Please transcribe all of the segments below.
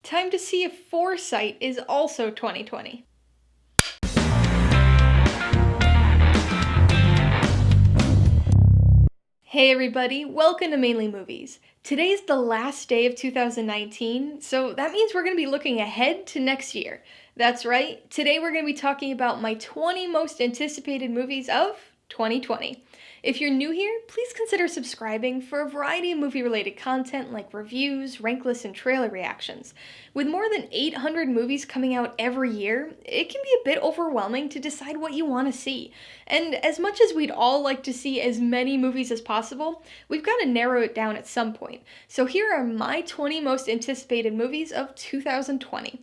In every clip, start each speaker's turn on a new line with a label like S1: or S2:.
S1: Time to see if foresight is also 2020. Hey everybody, welcome to Mainly Movies. Today's the last day of 2019, so that means we're going to be looking ahead to next year. That's right, today we're going to be talking about my 20 most anticipated movies of 2020. If you're new here, please consider subscribing for a variety of movie-related content like reviews, rank lists, and trailer reactions. With more than 800 movies coming out every year, it can be a bit overwhelming to decide what you want to see. And as much as we'd all like to see as many movies as possible, we've got to narrow it down at some point. So here are my 20 most anticipated movies of 2020.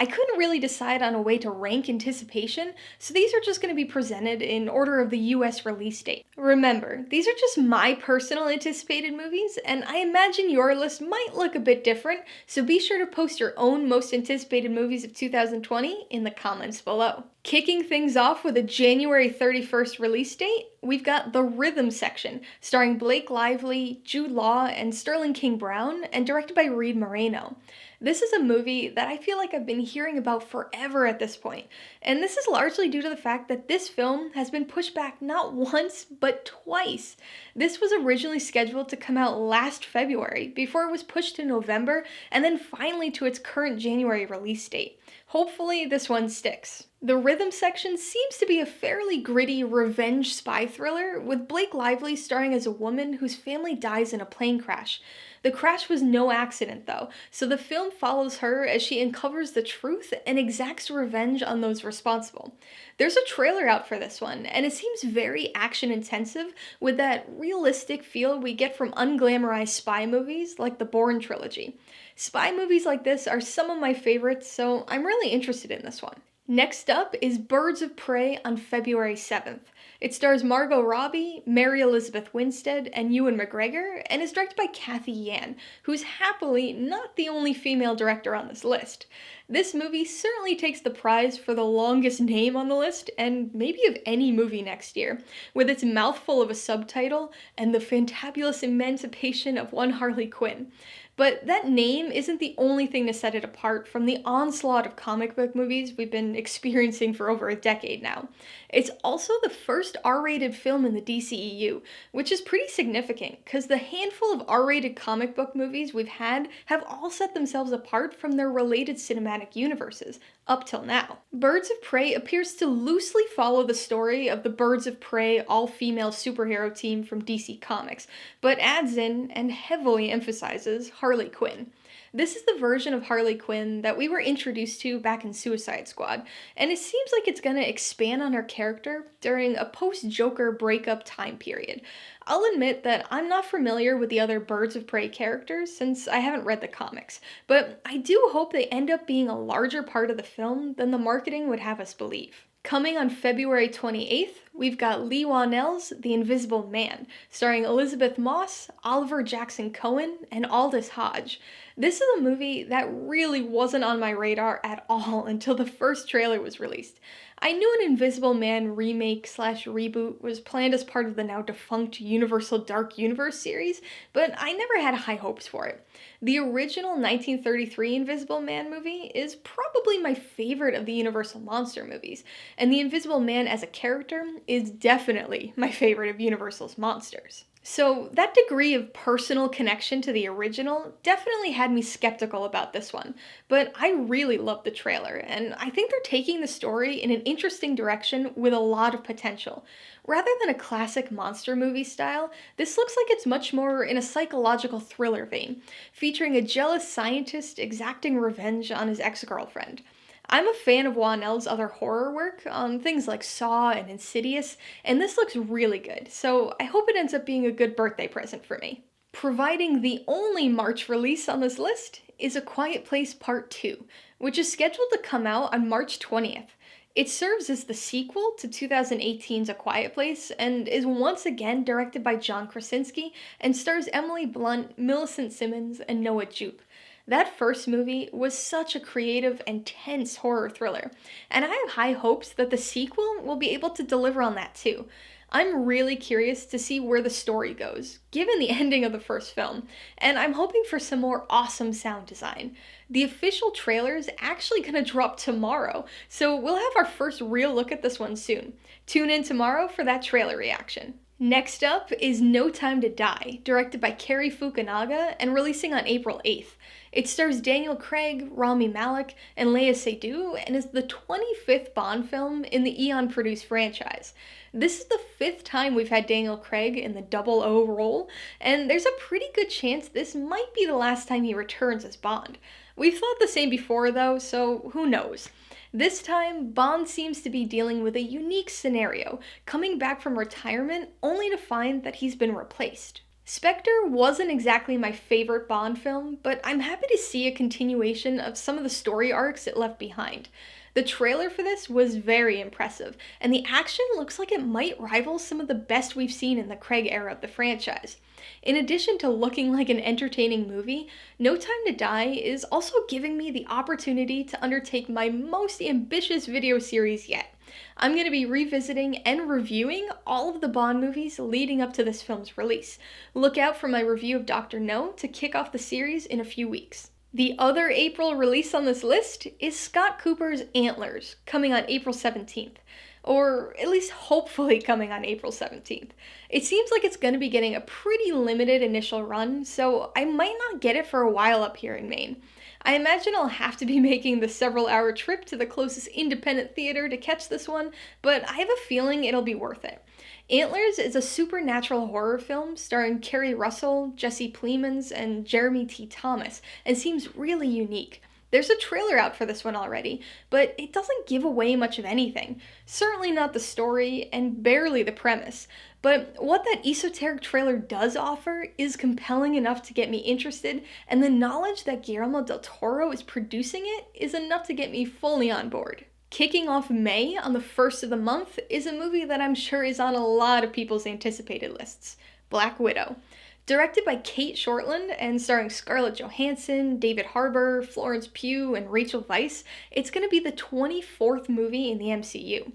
S1: I couldn't really decide on a way to rank anticipation, so these are just going to be presented in order of the US release date. Remember, these are just my personal anticipated movies, and I imagine your list might look a bit different, so be sure to post your own most anticipated movies of 2020 in the comments below. Kicking things off with a January 31st release date, we've got The Rhythm Section, starring Blake Lively, Jude Law, and Sterling King Brown, and directed by Reed Moreno. This is a movie that I feel like I've been hearing about forever at this point, and this is largely due to the fact that this film has been pushed back not once, but twice. This was originally scheduled to come out last February, before it was pushed to November, and then finally to its current January release date. Hopefully this one sticks. The Rhythm Section seems to be a fairly gritty revenge spy thriller, with Blake Lively starring as a woman whose family dies in a plane crash. The crash was no accident though, so the film follows her as she uncovers the truth and exacts revenge on those responsible. There's a trailer out for this one, and it seems very action intensive with that realistic feel we get from unglamorized spy movies like the Bourne trilogy. Spy movies like this are some of my favorites, so I'm really interested in this one. Next up is Birds of Prey on February 7th. It stars Margot Robbie, Mary Elizabeth Winstead, and Ewan McGregor, and is directed by Cathy Yan, who's happily not the only female director on this list. This movie certainly takes the prize for the longest name on the list, and maybe of any movie next year, with its mouthful of a subtitle and the fantabulous emancipation of one Harley Quinn. But that name isn't the only thing to set it apart from the onslaught of comic book movies we've been experiencing for over a decade now. It's also the first R-rated film in the DCEU, which is pretty significant because the handful of R-rated comic book movies we've had have all set themselves apart from their related cinematic universes, up till now. Birds of Prey appears to loosely follow the story of the Birds of Prey all-female superhero team from DC Comics, but adds in and heavily emphasizes Harley Quinn. This is the version of Harley Quinn that we were introduced to back in Suicide Squad, and it seems like it's gonna expand on her character during a post-Joker breakup time period. I'll admit that I'm not familiar with the other Birds of Prey characters since I haven't read the comics, but I do hope they end up being a larger part of the film than the marketing would have us believe. Coming on February 28th, we've got Lee Whannell's The Invisible Man, starring Elizabeth Moss, Oliver Jackson Cohen, and Aldous Hodge. This is a movie that really wasn't on my radar at all until the first trailer was released. I knew an Invisible Man remake/reboot was planned as part of the now defunct Universal Dark Universe series, but I never had high hopes for it. The original 1933 Invisible Man movie is probably my favorite of the Universal monster movies, and the Invisible Man as a character is definitely my favorite of Universal's monsters. So that degree of personal connection to the original definitely had me skeptical about this one, but I really loved the trailer, and I think they're taking the story in an interesting direction with a lot of potential. Rather than a classic monster movie style, this looks like it's much more in a psychological thriller vein, featuring a jealous scientist exacting revenge on his ex-girlfriend. I'm a fan of Whannell's other horror work on things like Saw and Insidious, and this looks really good, so I hope it ends up being a good birthday present for me. Providing the only March release on this list is A Quiet Place Part 2, which is scheduled to come out on March 20th. It serves as the sequel to 2018's A Quiet Place and is once again directed by John Krasinski and stars Emily Blunt, Millicent Simmons, and Noah Jupe. That first movie was such a creative and tense horror thriller, and I have high hopes that the sequel will be able to deliver on that too. I'm really curious to see where the story goes, given the ending of the first film, and I'm hoping for some more awesome sound design. The official trailer is actually gonna drop tomorrow, so we'll have our first real look at this one soon. Tune in tomorrow for that trailer reaction. Next up is No Time to Die, directed by Cary Fukunaga and releasing on April 8th. It stars Daniel Craig, Rami Malek, and Léa Seydoux, and is the 25th Bond film in the Eon-produced franchise. This is the 5th time we've had Daniel Craig in the 00 role, and there's a pretty good chance this might be the last time he returns as Bond. We've thought the same before though, so who knows. This time, Bond seems to be dealing with a unique scenario, coming back from retirement only to find that he's been replaced. Spectre wasn't exactly my favorite Bond film, but I'm happy to see a continuation of some of the story arcs it left behind. The trailer for this was very impressive, and the action looks like it might rival some of the best we've seen in the Craig era of the franchise. In addition to looking like an entertaining movie, No Time to Die is also giving me the opportunity to undertake my most ambitious video series yet. I'm going to be revisiting and reviewing all of the Bond movies leading up to this film's release. Look out for my review of Dr. No to kick off the series in a few weeks. The other April release on this list is Scott Cooper's Antlers, coming on April 17th. Or at least hopefully coming on April 17th. It seems like it's going to be getting a pretty limited initial run, so I might not get it for a while up here in Maine. I imagine I'll have to be making the several-hour trip to the closest independent theater to catch this one, but I have a feeling it'll be worth it. Antlers is a supernatural horror film starring Kerry Russell, Jesse Plemons, and Jeremy T. Thomas, and seems really unique. There's a trailer out for this one already, but it doesn't give away much of anything. Certainly not the story, and barely the premise. But what that esoteric trailer does offer is compelling enough to get me interested, and the knowledge that Guillermo del Toro is producing it is enough to get me fully on board. Kicking off May on the 1st of the month is a movie that I'm sure is on a lot of people's anticipated lists, Black Widow. Directed by Kate Shortland and starring Scarlett Johansson, David Harbour, Florence Pugh, and Rachel Weisz, it's going to be the 24th movie in the MCU.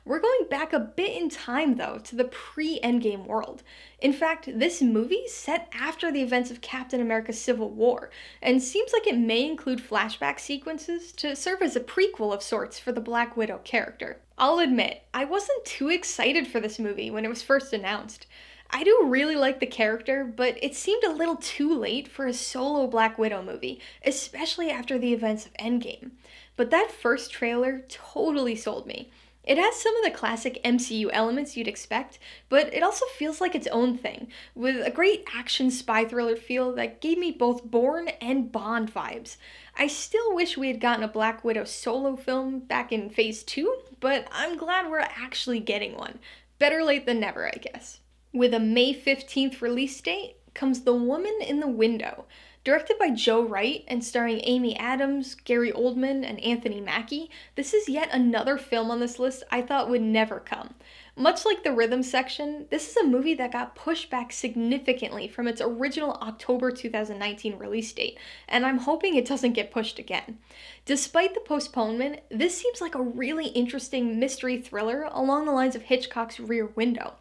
S1: We're going back a bit in time, though, to the pre-Endgame world. In fact, this movie's set after the events of Captain America's Civil War, and seems like it may include flashback sequences to serve as a prequel of sorts for the Black Widow character. I'll admit, I wasn't too excited for this movie when it was first announced. I do really like the character, but it seemed a little too late for a solo Black Widow movie, especially after the events of Endgame. But that first trailer totally sold me. It has some of the classic MCU elements you'd expect, but it also feels like its own thing, with a great action spy thriller feel that gave me both Bourne and Bond vibes. I still wish we had gotten a Black Widow solo film back in Phase 2, but I'm glad we're actually getting one. Better late than never, I guess. With a May 15th release date comes The Woman in the Window. Directed by Joe Wright and starring Amy Adams, Gary Oldman, and Anthony Mackie, this is yet another film on this list I thought would never come. Much like the rhythm section, this is a movie that got pushed back significantly from its original October 2019 release date, and I'm hoping it doesn't get pushed again. Despite the postponement, this seems like a really interesting mystery thriller along the lines of Hitchcock's Rear Window.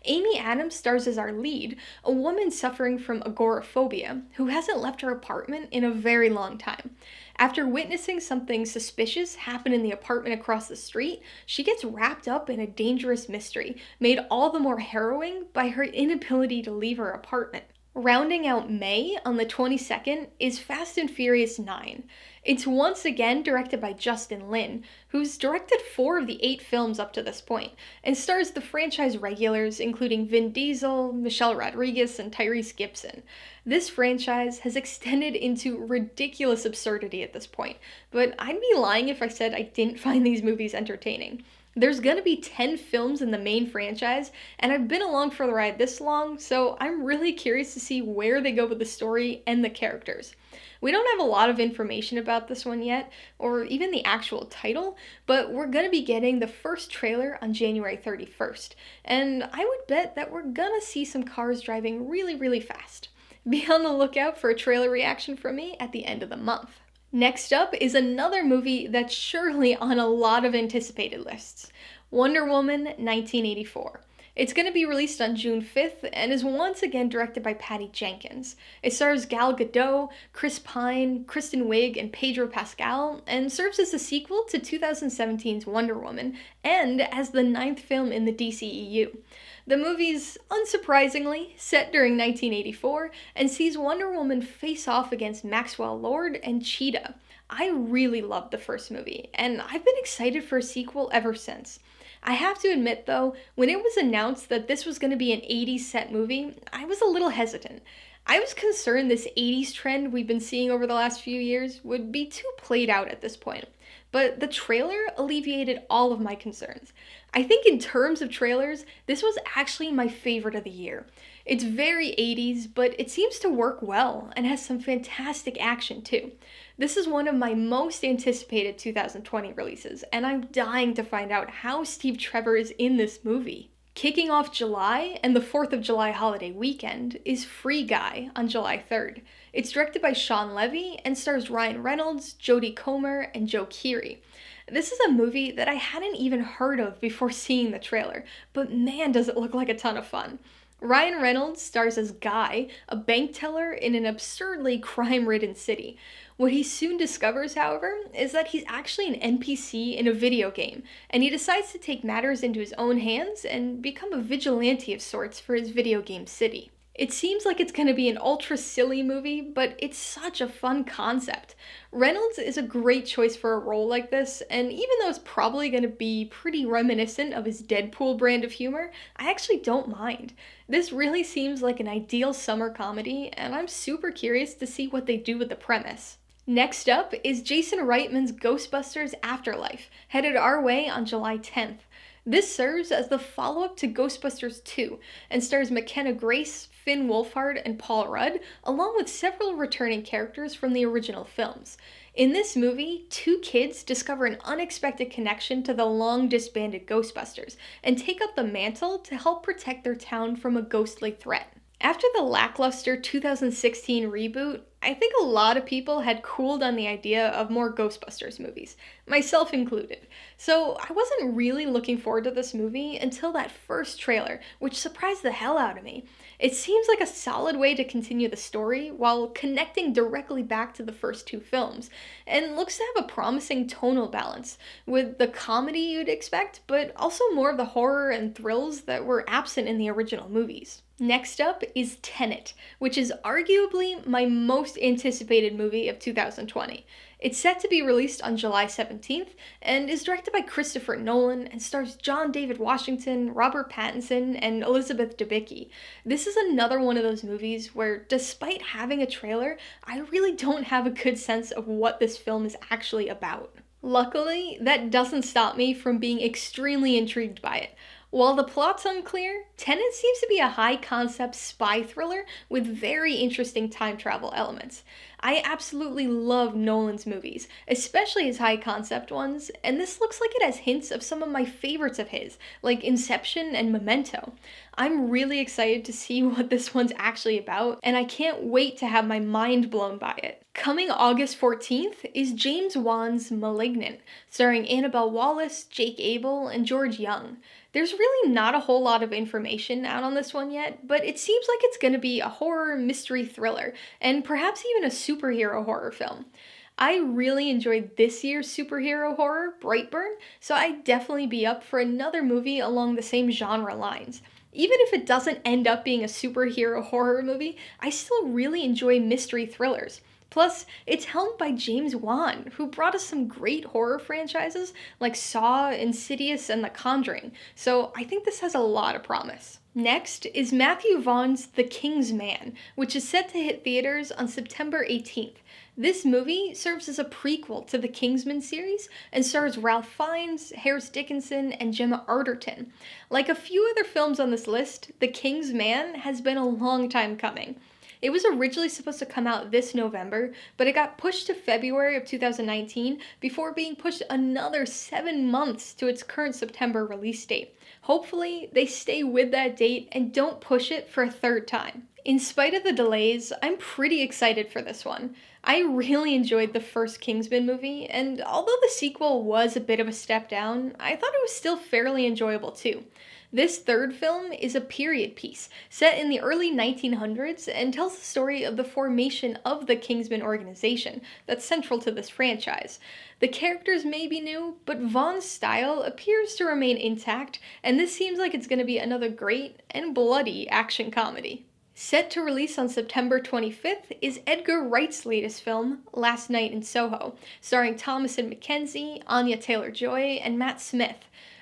S1: Amy Adams stars as our lead, a woman suffering from agoraphobia who hasn't left her apartment in a very long time. After witnessing something suspicious happen in the apartment across the street, she gets wrapped up in a dangerous mystery, made all the more harrowing by her inability to leave her apartment. Rounding out May on the 22nd is Fast and Furious 9. It's once again directed by Justin Lin, who's directed 4 of the 8 films up to this point, and stars the franchise regulars including Vin Diesel, Michelle Rodriguez, and Tyrese Gibson. This franchise has extended into ridiculous absurdity at this point, but I'd be lying if I said I didn't find these movies entertaining. There's gonna be 10 films in the main franchise, and I've been along for the ride this long, so I'm really curious to see where they go with the story and the characters. We don't have a lot of information about this one yet, or even the actual title, but we're gonna be getting the first trailer on January 31st, and I would bet that we're gonna see some cars driving really, really fast. Be on the lookout for a trailer reaction from me at the end of the month. Next up is another movie that's surely on a lot of anticipated lists, Wonder Woman 1984. It's going to be released on June 5th and is once again directed by Patty Jenkins. It stars Gal Gadot, Chris Pine, Kristen Wiig, and Pedro Pascal, and serves as a sequel to 2017's Wonder Woman and as the ninth film in the DCEU. The movie's, unsurprisingly, set during 1984 and sees Wonder Woman face off against Maxwell Lord and Cheetah. I really loved the first movie, and I've been excited for a sequel ever since. I have to admit, though, when it was announced that this was going to be an 80s set movie, I was a little hesitant. I was concerned this 80s trend we've been seeing over the last few years would be too played out at this point. But the trailer alleviated all of my concerns. I think in terms of trailers, this was actually my favorite of the year. It's very 80s, but it seems to work well and has some fantastic action too. This is one of my most anticipated 2020 releases, and I'm dying to find out how Steve Trevor is in this movie. Kicking off July and the 4th of July holiday weekend is Free Guy on July 3rd. It's directed by Sean Levy and stars Ryan Reynolds, Jodie Comer, and Joe Keery. This is a movie that I hadn't even heard of before seeing the trailer, but man does it look like a ton of fun. Ryan Reynolds stars as Guy, a bank teller in an absurdly crime-ridden city. What he soon discovers, however, is that he's actually an NPC in a video game, and he decides to take matters into his own hands and become a vigilante of sorts for his video game city. It seems like it's going to be an ultra silly movie, but it's such a fun concept. Reynolds is a great choice for a role like this, and even though it's probably going to be pretty reminiscent of his Deadpool brand of humor, I actually don't mind. This really seems like an ideal summer comedy, and I'm super curious to see what they do with the premise. Next up is Jason Reitman's Ghostbusters Afterlife, headed our way on July 10th. This serves as the follow-up to Ghostbusters 2 and stars McKenna Grace, Finn Wolfhard, and Paul Rudd, along with several returning characters from the original films. In this movie, two kids discover an unexpected connection to the long-disbanded Ghostbusters and take up the mantle to help protect their town from a ghostly threat. After the lackluster 2016 reboot, I think a lot of people had cooled on the idea of more Ghostbusters movies, myself included. So I wasn't really looking forward to this movie until that first trailer, which surprised the hell out of me. It seems like a solid way to continue the story while connecting directly back to the first two films, and looks to have a promising tonal balance, with the comedy you'd expect, but also more of the horror and thrills that were absent in the original movies. Next up is Tenet, which is arguably my most anticipated movie of 2020. It's set to be released on July 17th and is directed by Christopher Nolan and stars John David Washington, Robert Pattinson, and Elizabeth Debicki. This is another one of those movies where, despite having a trailer, I really don't have a good sense of what this film is actually about. Luckily, that doesn't stop me from being extremely intrigued by it. While the plot's unclear, Tenet seems to be a high-concept spy thriller with very interesting time travel elements. I absolutely love Nolan's movies, especially his high-concept ones, and this looks like it has hints of some of my favorites of his, like Inception and Memento. I'm really excited to see what this one's actually about, and I can't wait to have my mind blown by it. Coming August 14th is James Wan's *Malignant*, starring Annabelle Wallis, Jake Abel, and George Young. There's really not a whole lot of information out on this one yet, but it seems like it's going to be a horror mystery thriller, and perhaps even a superhero horror film. I really enjoyed this year's superhero horror, Brightburn, so I'd definitely be up for another movie along the same genre lines. Even if it doesn't end up being a superhero horror movie, I still really enjoy mystery thrillers. Plus, it's helmed by James Wan, who brought us some great horror franchises like Saw, Insidious, and The Conjuring, so I think this has a lot of promise. Next is Matthew Vaughn's The King's Man, which is set to hit theaters on September 18th. This movie serves as a prequel to the Kingsman series and stars Ralph Fiennes, Harris Dickinson, and Gemma Arterton. Like a few other films on this list, The King's Man has been a long time coming. It was originally supposed to come out this November, but it got pushed to February of 2019 before being pushed another 7 months to its current September release date. Hopefully, they stay with that date and don't push it for a third time. In spite of the delays, I'm pretty excited for this one. I really enjoyed the first Kingsman movie, and although the sequel was a bit of a step down, I thought it was still fairly enjoyable too. This third film is a period piece set in the early 1900s and tells the story of the formation of the Kingsman organization that's central to this franchise. The characters may be new, but Vaughn's style appears to remain intact, and this seems like it's going to be another great and bloody action comedy. Set to release on September 25th is Edgar Wright's latest film, Last Night in Soho, starring Thomasin McKenzie, Anya Taylor-Joy, and Matt Smith.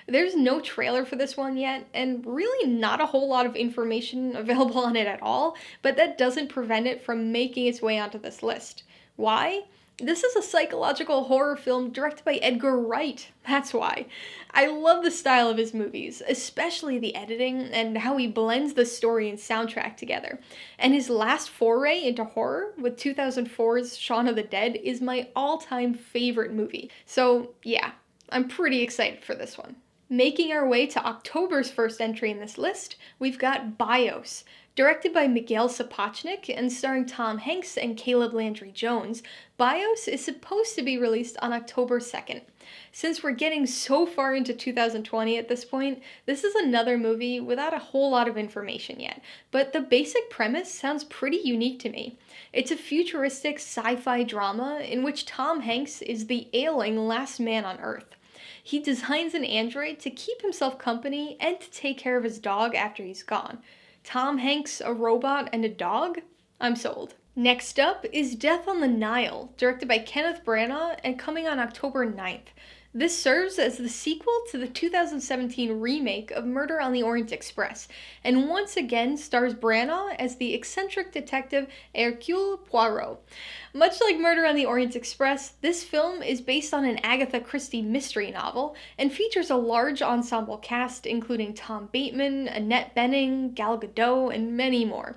S1: There's no trailer for this one yet, and really not a whole lot of information available on it at all, but that doesn't prevent it from making its way onto this list. Why? This is a psychological horror film directed by Edgar Wright. That's why. I love the style of his movies, especially the editing and how he blends the story and soundtrack together. And his last foray into horror with 2004's Shaun of the Dead is my all-time favorite movie. So yeah, I'm pretty excited for this one. Making our way to October's first entry in this list, we've got BIOS. Directed by Miguel Sapochnik and starring Tom Hanks and Caleb Landry Jones, BIOS is supposed to be released on October 2nd. Since we're getting so far into 2020 at this point, this is another movie without a whole lot of information yet, but the basic premise sounds pretty unique to me. It's a futuristic sci-fi drama in which Tom Hanks is the ailing last man on Earth. He designs an android to keep himself company and to take care of his dog after he's gone. Tom Hanks, a robot, and a dog? I'm sold. Next up is Death on the Nile, directed by Kenneth Branagh and coming on October 9th. This serves as the sequel to the 2017 remake of Murder on the Orient Express, and once again stars Branagh as the eccentric detective Hercule Poirot. Much like Murder on the Orient Express, this film is based on an Agatha Christie mystery novel and features a large ensemble cast including Tom Bateman, Annette Bening, Gal Gadot, and many more.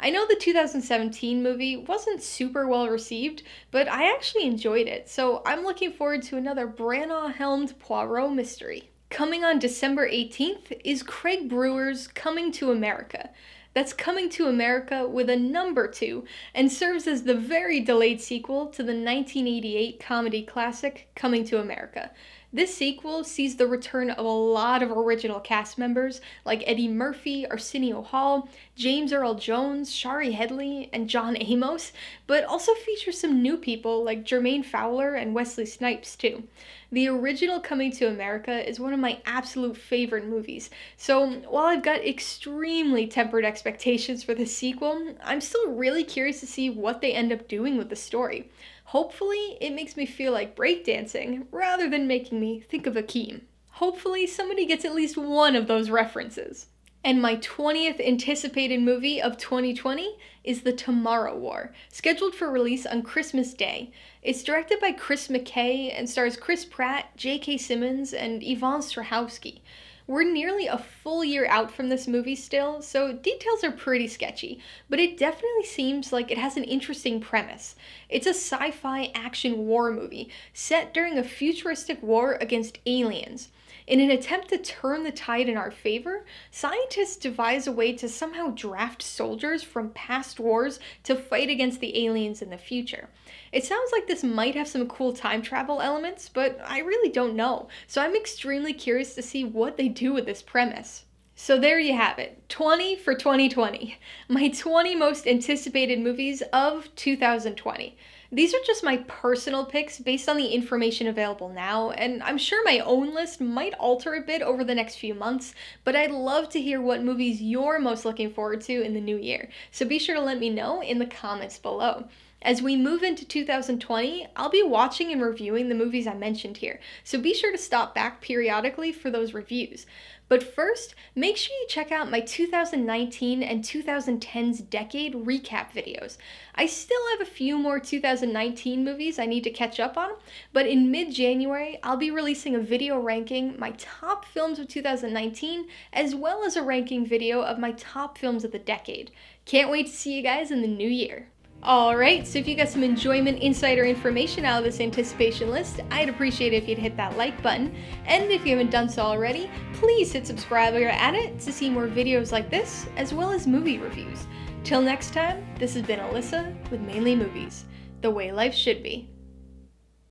S1: I know the 2017 movie wasn't super well received, but I actually enjoyed it, so I'm looking forward to another Branagh-helmed Poirot mystery. Coming on December 18th is Craig Brewer's Coming to America. That's Coming to America with a number 2, and serves as the very delayed sequel to the 1988 comedy classic Coming to America. This sequel sees the return of a lot of original cast members like Eddie Murphy, Arsenio Hall, James Earl Jones, Shari Headley, and John Amos, but also features some new people like Jermaine Fowler and Wesley Snipes too. The original Coming to America is one of my absolute favorite movies, so while I've got extremely tempered expectations for the sequel, I'm still really curious to see what they end up doing with the story. Hopefully, it makes me feel like breakdancing rather than making me think of Akeem. Hopefully, somebody gets at least one of those references. And my 20th anticipated movie of 2020 is The Tomorrow War, scheduled for release on Christmas Day. It's directed by Chris McKay and stars Chris Pratt, J.K. Simmons, and Yvonne Strahovski. We're nearly a full year out from this movie still, so details are pretty sketchy, but it definitely seems like it has an interesting premise. It's a sci-fi action war movie set during a futuristic war against aliens. In an attempt to turn the tide in our favor, scientists devise a way to somehow draft soldiers from past wars to fight against the aliens in the future. It sounds like this might have some cool time travel elements, but I really don't know, so I'm extremely curious to see what they do with this premise. So there you have it, 20 for 2020, my 20 most anticipated movies of 2020. These are just my personal picks based on the information available now, and I'm sure my own list might alter a bit over the next few months, but I'd love to hear what movies you're most looking forward to in the new year, so be sure to let me know in the comments below. As we move into 2020, I'll be watching and reviewing the movies I mentioned here, so be sure to stop back periodically for those reviews. But first, make sure you check out my 2019 and 2010s decade recap videos. I still have a few more 2019 movies I need to catch up on, but in mid-January, I'll be releasing a video ranking my top films of 2019, as well as a ranking video of my top films of the decade. Can't wait to see you guys in the new year. Alright, so if you got some enjoyment, insider information out of this anticipation list, I'd appreciate it if you'd hit that like button. And if you haven't done so already, please hit subscribe while you're at it to see more videos like this, as well as movie reviews. Till next time, this has been Alyssa with Mainly Movies, the way life should be.